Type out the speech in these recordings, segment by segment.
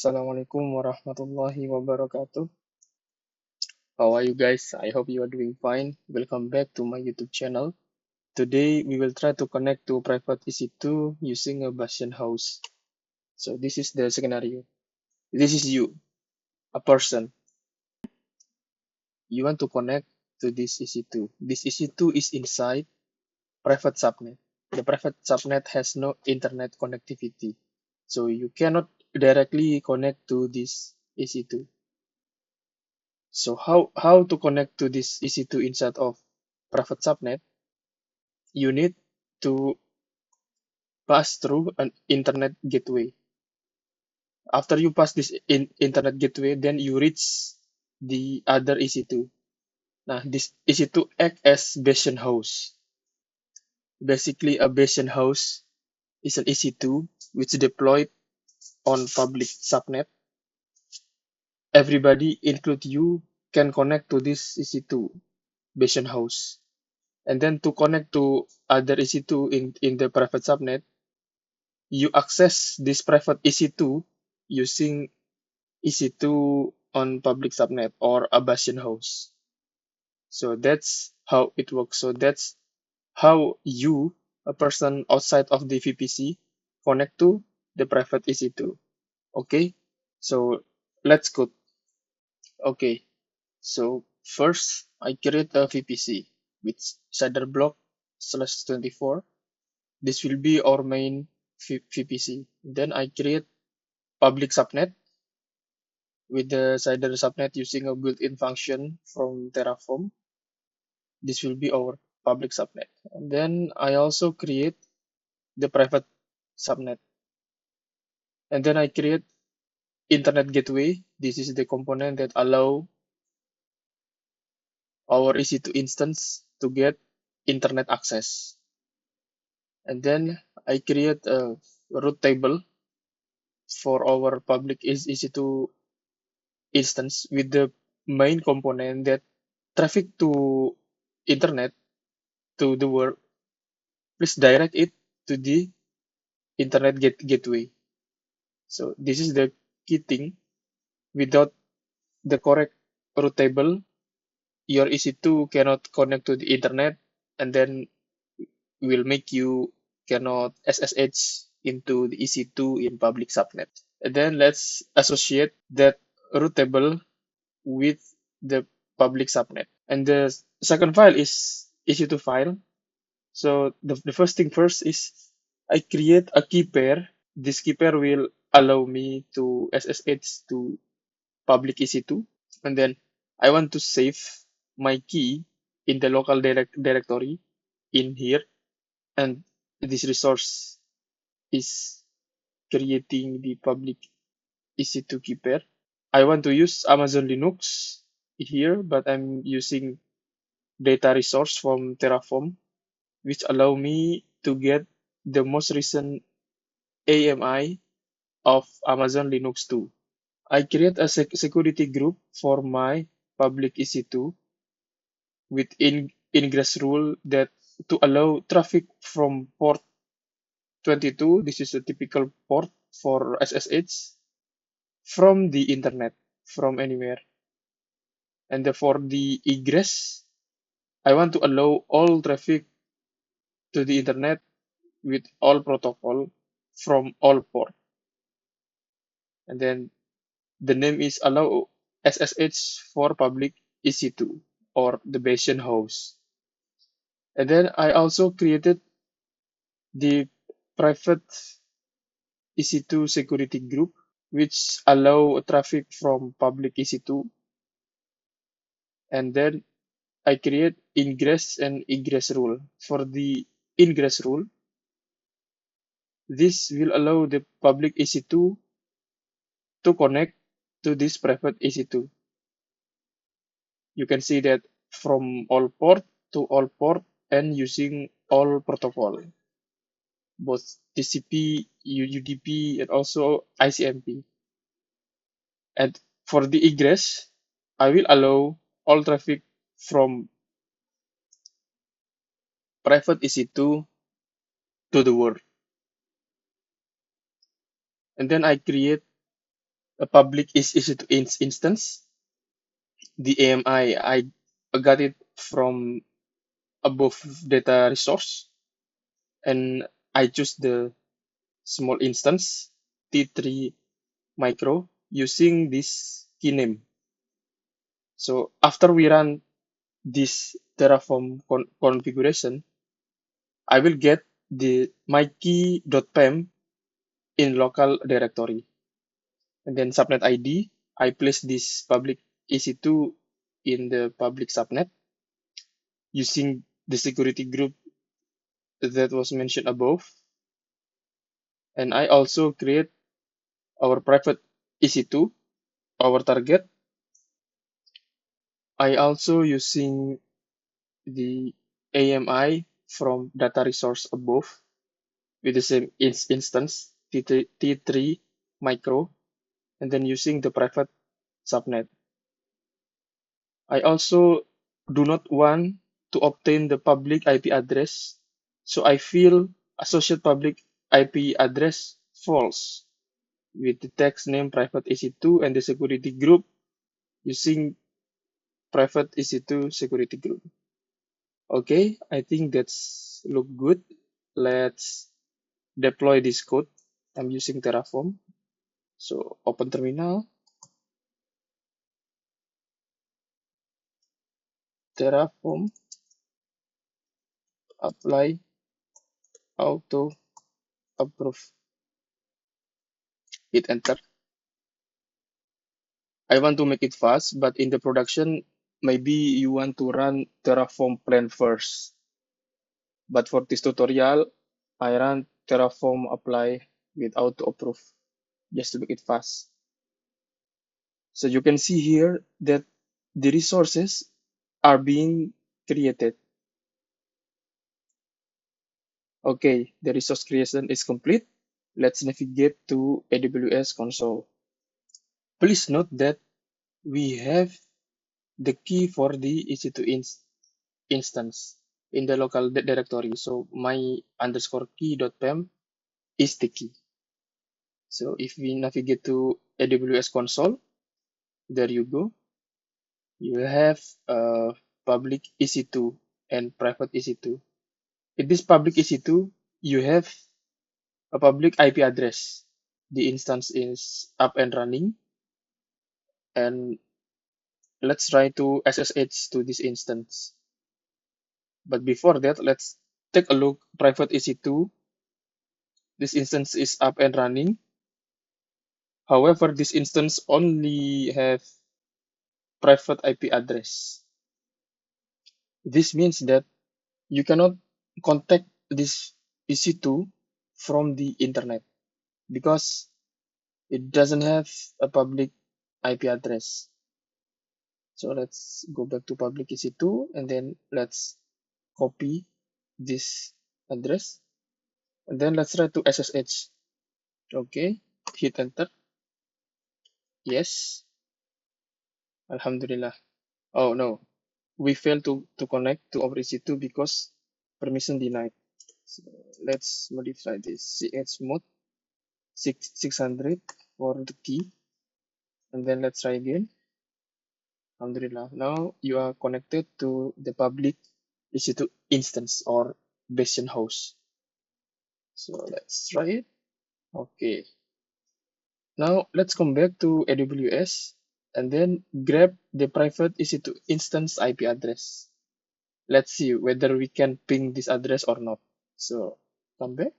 Assalamualaikum warahmatullahi wabarakatuh. How are you guys? I hope you are doing fine. Welcome back to my YouTube channel. Today we will try to connect to private EC2 using a Bastion house. So this is the scenario. This is you, a person. You want to connect to this EC2. This EC2 is inside private subnet. The private subnet has no internet connectivity. So you cannot directly connect to this EC2. So how to connect to this EC2 inside of private subnet? You need to pass through an internet gateway. After you pass this internet gateway, then you reach the other EC2. Now this EC2 act as Bayesian host. Basically, a Bayesian host is an EC2 which deployed on public subnet. Everybody, include you, can connect to this EC2 Bayesian host. And then to connect to other EC2 in the private subnet, you access this private EC2 using EC2 on public subnet or a Bastion host. So that's how it works. So that's how you, a person outside of the VPC, connect to the private EC2. Okay, so let's go. Okay, so first I create a VPC with shader block /24. This will be our main VPC. Then I create public subnet with the Cider subnet using a built-in function from Terraform. This will be our public subnet. And then I also create the private subnet. And then I create internet gateway. This is the component that allow our EC2 instance to get internet access. And then I create a route table for our public EC2 instance with the main component that traffic to internet to the world, please direct it to the internet gateway. So this is the key thing. Without the correct route table, your EC2 cannot connect to the internet, and then will make you cannot SSH into the EC2 in public subnet. And then let's associate that route table with the public subnet. And the second file is EC2 file. So the first thing first is I create a key pair. This key pair will allow me to SSH to public EC2. And then I want to save my key in the local directory in here. And this resource is creating the public EC2 key pair. I want to use Amazon Linux here, but I'm using data resource from Terraform, which allow me to get the most recent AMI of Amazon Linux 2. I create a security group for my public EC2 with ingress rule that to allow traffic from port 22, this is a typical port for SSH, from the internet, from anywhere. And for the egress, I want to allow all traffic to the internet with all protocol from all port. And then the name is allow SSH for public EC2 or the Bayesian host. And then I also created the private EC2 security group, which allow traffic from public EC2. And then I create ingress and egress rule. For the ingress rule, this will allow the public EC2 to connect to this private EC2. You can see that from all port to all port and using all protocol, both TCP, UDP, and also ICMP. And for the egress, I will allow all traffic from private EC2 to the world. And then I create a public is EC2 instance. The AMI, I got it from above data resource, and I choose the small instance T3 micro using this key name. So after we run this Terraform configuration, I will get the my key.pem in local directory. And then subnet ID, I place this public EC2 in the public subnet using the security group that was mentioned above. And I also create our private EC2, our target. I also using the AMI from data resource above with the same instance T3 micro, and then using the private subnet. I also do not want to obtain the public IP address, so I fill associate public IP address false with the text name private EC2 and the security group using private EC2 security group. Okay, I think that's look good. Let's deploy this code. I'm using Terraform. So open terminal, Terraform, apply, auto, approve, hit enter. I want to make it fast, but in the production, maybe you want to run Terraform plan first. But for this tutorial, I run Terraform apply with auto approve just to make it fast. So you can see here that the resources are being created. Okay, the resource creation is complete. Let's navigate to AWS console. Please note that we have the key for the EC2 instance in the local directory. So my underscore key.pem is the key. So if we navigate to AWS console, there you go. You have public EC2 and private EC2. In this public EC2, you have a public IP address. The instance is up and running, and let's try to SSH to this instance. But before that, let's take a look private EC2. This instance is up and running. However, this instance only have private IP address. This means that you cannot contact this EC2 from the internet because it doesn't have a public IP address. So let's go back to public EC2 and then let's copy this address and then let's try to SSH. Okay, hit enter. Yes, Alhamdulillah. Oh no, we failed to connect to our EC2 because permission denied. So let's modify this chmod 600 for the key and then let's try again. Alhamdulillah. Now you are connected to the public EC2 instance or bastion host. So let's try it. Okay. Now let's come back to AWS and then grab the private EC2 instance IP address. Let's see whether we can ping this address or not. So come back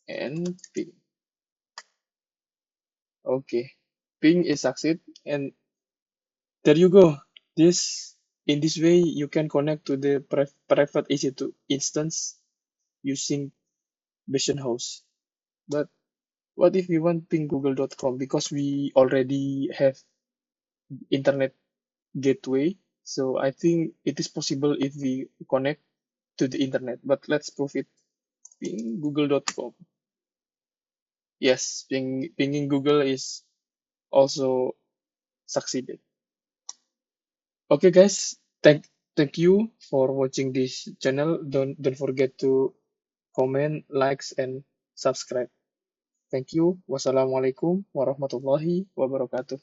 and ping. Okay, ping is succeed and there you go. In this way you can connect to the private EC2 instance using Bastion host. But what if we want ping google.com because we already have internet gateway? So I think it is possible if we connect to the internet. But let's prove it. Ping google.com. Yes, pinging Google is also succeeded. Okay, guys. Thank you for watching this channel. Don't forget to comment, likes, and subscribe. Thank you. Wassalamualaikum warahmatullahi wabarakatuh.